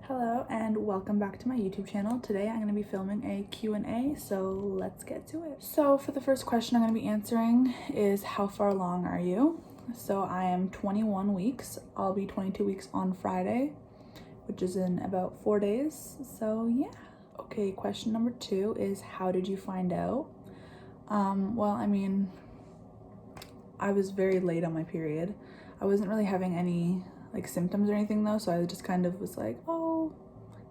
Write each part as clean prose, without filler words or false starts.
Hello and welcome back to my YouTube channel. Today I'm going to be filming a Q&A, so let's get to it. So for the first question I'm going to be answering is how far along are you? So I am 21 weeks. I'll be 22 weeks on Friday, which is in about 4 days. So yeah. Okay, question number 2 is how did you find out? Well, I mean, I was very late on my period. I wasn't really having any like symptoms or anything though, so I just kind of was like, oh,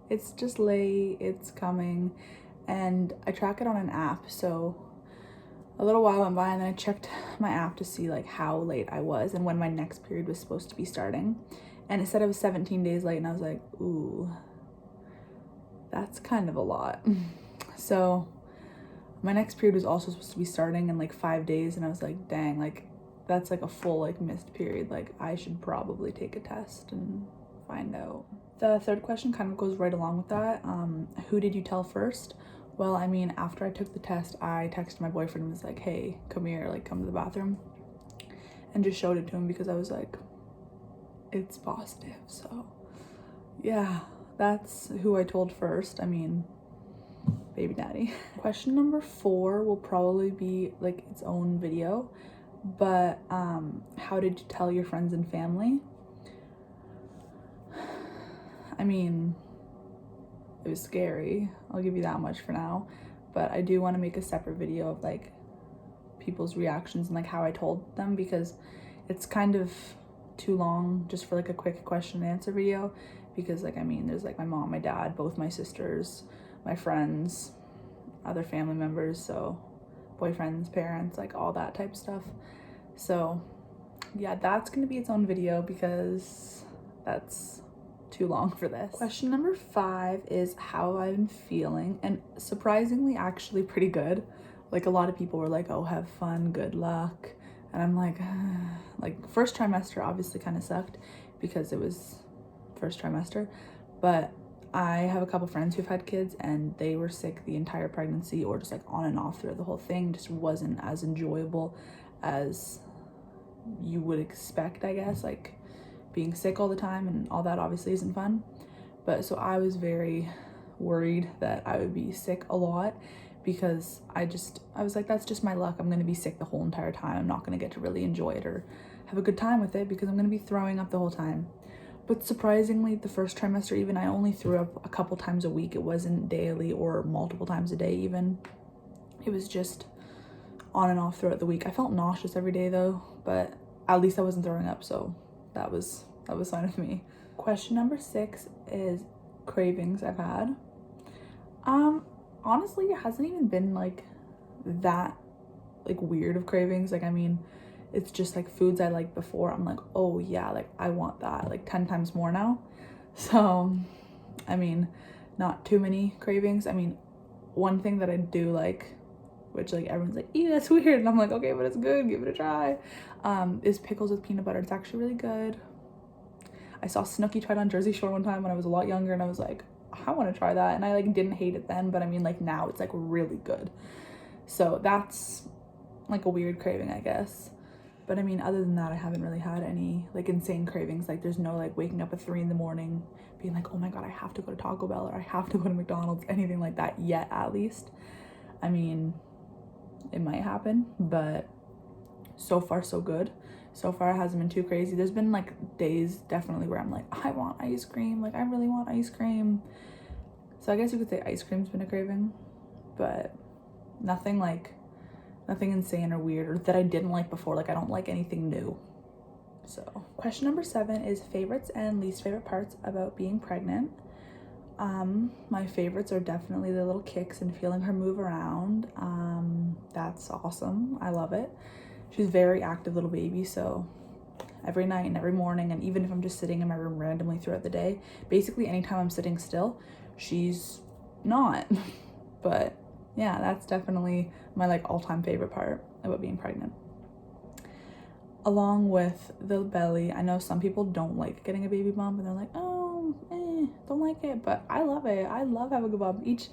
it's just late, it's coming. And I track it on an app, so a little while went by and then I checked my app to see like how late I was and when my next period was supposed to be starting, and it said I was 17 days late, and I was like, ooh, that's kind of a lot. So my next period was also supposed to be starting in like 5 days, and I was like, dang, like that's like a full like missed period. Like I should probably take a test and find out. The third question kind of goes right along with that. Who did you tell first? Well, I mean, after I took the test, I texted my boyfriend and was like, hey, come here, like come to the bathroom, and just showed it to him because I was like, it's positive. So yeah, that's who I told first. I mean, baby daddy. Question number 4 will probably be like its own video, but how did you tell your friends and family? I mean, it was scary, I'll give you that much for now, but I do want to make a separate video of like people's reactions and like how I told them, because it's kind of too long just for like a quick question and answer video, because like, I mean, there's like my mom, my dad, both my sisters, my friends, other family members, so boyfriends, parents, like all that type of stuff. So yeah, that's gonna be its own video because that's too long for this. Question number 5 is how I've been feeling, and surprisingly actually pretty good. Like a lot of people were like, oh, have fun, good luck, and I'm like, like first trimester obviously kind of sucked because it was first trimester, but I have a couple friends who've had kids and they were sick the entire pregnancy, or just like on and off throughout the whole thing. Just wasn't as enjoyable as you would expect, I guess. Like being sick all the time and all that obviously isn't fun, but so I was very worried that I would be sick a lot, because I was like, that's just my luck. I'm gonna be sick the whole entire time. I'm not gonna get to really enjoy it or have a good time with it because I'm gonna be throwing up the whole time. But surprisingly, the first trimester even, I only threw up a couple times a week. It wasn't daily or multiple times a day even. It was just on and off throughout the week. I felt nauseous every day though, but at least I wasn't throwing up, so that was fine with me. Question number 6 is cravings I've had. Honestly, it hasn't even been like that like weird of cravings. Like, I mean, it's just like foods I liked before, I'm like, oh yeah, like I want that like 10 times more now. So I mean, not too many cravings. I mean, one thing that I do like, which like everyone's like, ew, that's weird, and I'm like, okay, but it's good, give it a try, is pickles with peanut butter. It's actually really good. I saw Snooki tried on Jersey Shore one time when I was a lot younger, and I was like, I want to try that, and I like didn't hate it then, but I mean, like now it's like really good. So that's like a weird craving, I guess. But I mean, other than that, I haven't really had any like insane cravings. Like there's no like waking up at 3 in the morning being like, oh my god, I have to go to Taco Bell or I have to go to McDonald's, anything like that yet, at least. I mean, it might happen, but so far so good. So far it hasn't been too crazy. There's been like days definitely where I'm like, I want ice cream, like I really want ice cream. So I guess you could say ice cream's been a craving, but nothing insane or weird or that I didn't like before. Like I don't like anything new. So question number 7 is favorites and least favorite parts about being pregnant. My favorites are definitely the little kicks and feeling her move around. That's awesome. I love it. She's a very active little baby, so every night and every morning, and even if I'm just sitting in my room randomly throughout the day, basically anytime I'm sitting still, she's not. But yeah, that's definitely my like all-time favorite part about being pregnant. Along with the belly, I know some people don't like getting a baby bump and they're like, oh, don't like it, but I love it. I love having a bump. Each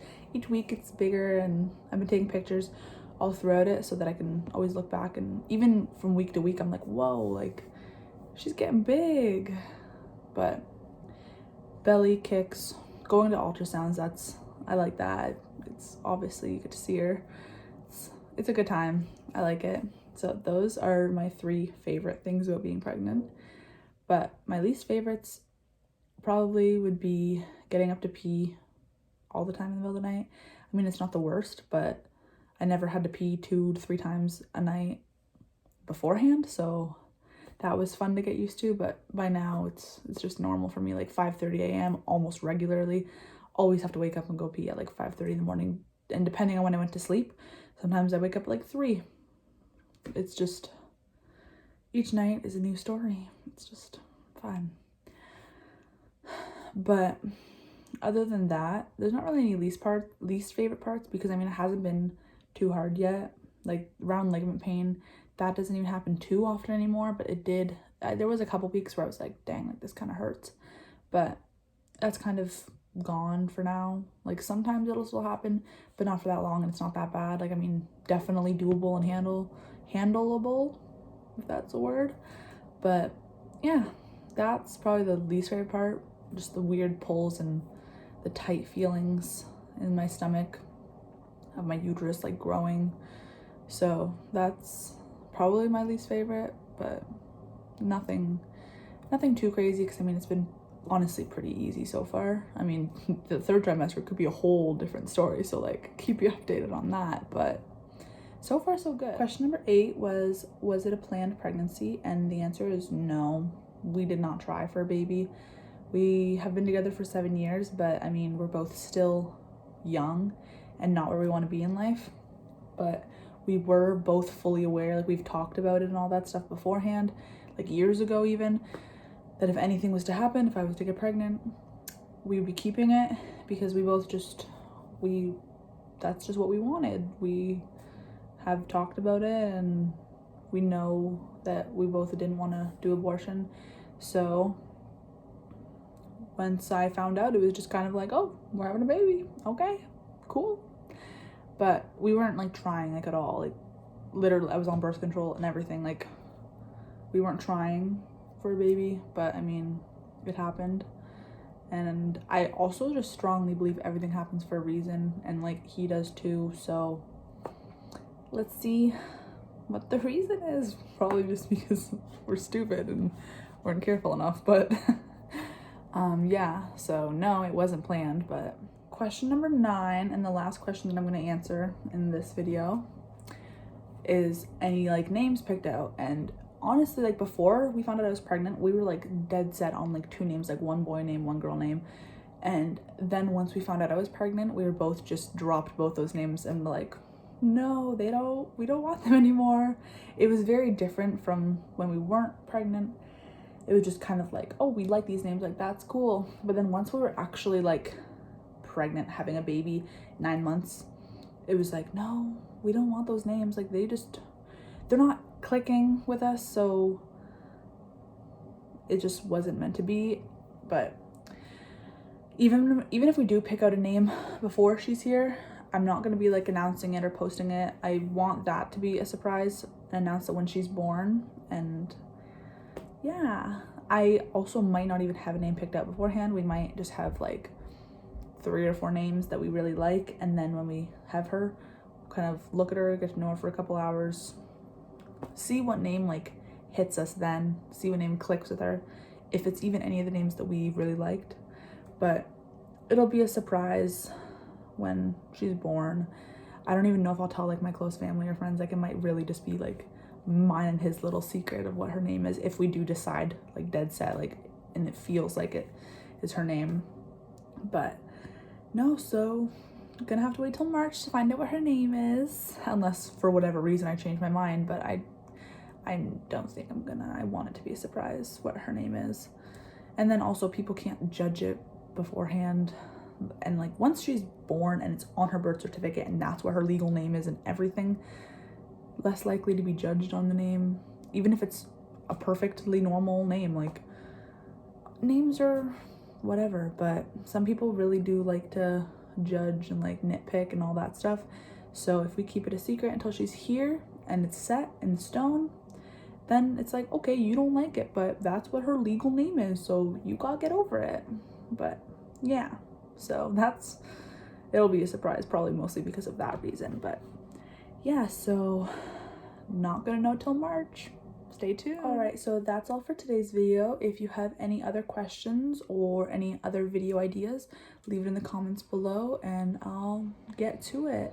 week it's bigger, and I've been taking pictures all throughout it so that I can always look back, and even from week to week I'm like, whoa, like she's getting big. But belly kicks, going to ultrasounds. I like that. It's obviously you get to see her. It's a good time. I like it. So those are my 3 favorite things about being pregnant. But my least favorites probably would be getting up to pee all the time in the middle of the night. I mean, it's not the worst, but I never had to pee 2 to 3 times a night beforehand, so that was fun to get used to. But by now it's just normal for me, like 5:30 a.m. almost regularly. Always have to wake up and go pee at like 5:30 in the morning, and depending on when I went to sleep, sometimes I wake up at like 3. It's just, each night is a new story. It's just fun. But other than that, there's not really any least favorite parts, because I mean, it hasn't been too hard yet. Like round ligament pain, that doesn't even happen too often anymore, but it did. There was a couple weeks where I was like, dang, like this kind of hurts, but that's kind of gone for now. Like sometimes it'll still happen, but not for that long, and it's not that bad. Like, I mean, definitely doable and handleable, if that's a word. But yeah, that's probably the least favorite part, just the weird pulls and the tight feelings in my stomach of my uterus like growing. So that's probably my least favorite, but nothing too crazy, because I mean, it's been honestly pretty easy so far. I mean, the 3rd trimester could be a whole different story, so like keep you updated on that, but so far so good. Question number 8 was it a planned pregnancy? And the answer is no. We did not try for a baby. We have been together for 7 years, but I mean, we're both still young and not where we want to be in life. But we were both fully aware, like we've talked about it and all that stuff beforehand, like years ago even, that if anything was to happen, if I was to get pregnant, we would be keeping it, because we both that's just what we wanted. We have talked about it, and we know that we both didn't want to do abortion. So once I found out, it was just kind of like, oh, we're having a baby. Okay, cool. But we weren't like trying like at all. Like literally, I was on birth control and everything. Like we weren't trying for a baby, but I mean, it happened. And I also just strongly believe everything happens for a reason, and like he does too. So let's see what the reason is. Probably just because we're stupid and weren't careful enough, but yeah, so no, it wasn't planned. But question number 9, and the last question that I'm going to answer in this video, is any like names picked out. And honestly, like before we found out I was pregnant, we were like dead set on like 2 names, like 1 boy name, 1 girl name. And then once we found out I was pregnant, we were both just dropped both those names and like, no, we don't want them anymore. It was very different from when we weren't pregnant. It was just kind of like, oh, we like these names, like that's cool. But then once we were actually like pregnant, having a baby, 9 months, it was like, no, we don't want those names. Like they're not clicking with us, so it just wasn't meant to be. But even if we do pick out a name before she's here, I'm not going to be like announcing it or posting it. I want that to be a surprise, announce it when she's born. And yeah, I also might not even have a name picked out beforehand. We might just have like 3 or 4 names that we really like, and then when we have her, kind of look at her, get to know her for a couple hours, see what name like hits us, then see what name clicks with her, if it's even any of the names that we really liked. But it'll be a surprise when she's born. I don't even know if I'll tell like my close family or friends. Like it might really just be like mine and his little secret of what her name is, if we do decide like dead set, like, and it feels like it is her name. But no, so I'm gonna have to wait till March to find out what her name is, unless for whatever reason I change my mind. But I don't think I want it to be a surprise what her name is. And then also, people can't judge it beforehand, and like once she's born and it's on her birth certificate and that's what her legal name is and everything, less likely to be judged on the name, even if it's a perfectly normal name. Like names are whatever, but some people really do like to judge and like nitpick and all that stuff. So if we keep it a secret until she's here and it's set in stone, then it's like, okay, you don't like it, but that's what her legal name is, so you gotta get over it. But yeah, so it'll be a surprise, probably mostly because of that reason. But yeah, so not gonna know till March. Stay tuned. All right, so that's all for today's video. If you have any other questions or any other video ideas, leave it in the comments below and I'll get to it.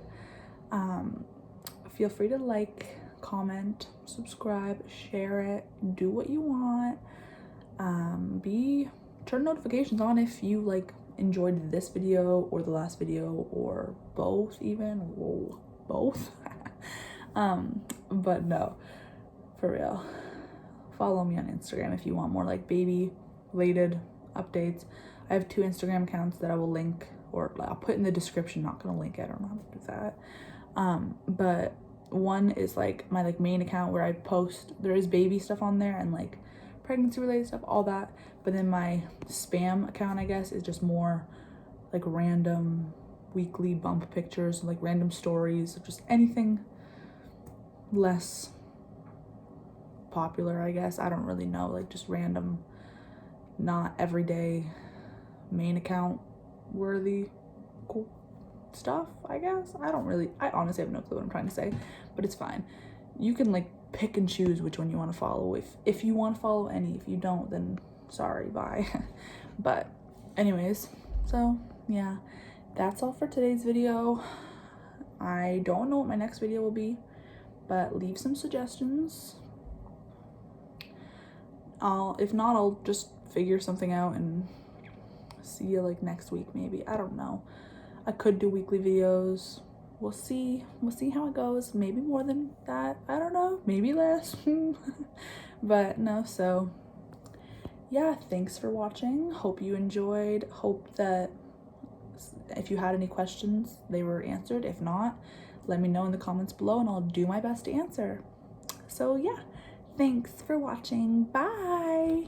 Feel free to like, comment, subscribe, share it, do what you want. Turn notifications on if you like enjoyed this video or the last video or both even. Whoa, both. But no, for real, follow me on Instagram if you want more like baby related updates. I have 2 Instagram accounts that I will link, or I'll put in the description. Not gonna link it, I don't know how to do that. But one is like my like main account where I post, there is baby stuff on there and like pregnancy related stuff, all that. But then my spam account, I guess, is just more like random weekly bump pictures, like random stories, just anything less popular, I guess. I don't really know, like just random, not everyday main account worthy cool stuff, I guess. I honestly have no clue what I'm trying to say, but it's fine. You can like pick and choose which one you want to follow. If you want to follow any, if you don't, then sorry, bye. But anyways, so yeah, that's all for today's video. I don't know what my next video will be, but leave some suggestions. If not, I'll just figure something out and see you like next week maybe. I don't know. I could do weekly videos. We'll see how it goes. Maybe more than that, I don't know, maybe less. But no, so yeah, thanks for watching. Hope you enjoyed. Hope that if you had any questions, they were answered. If not, let me know in the comments below and I'll do my best to answer. So yeah, thanks for watching. Bye.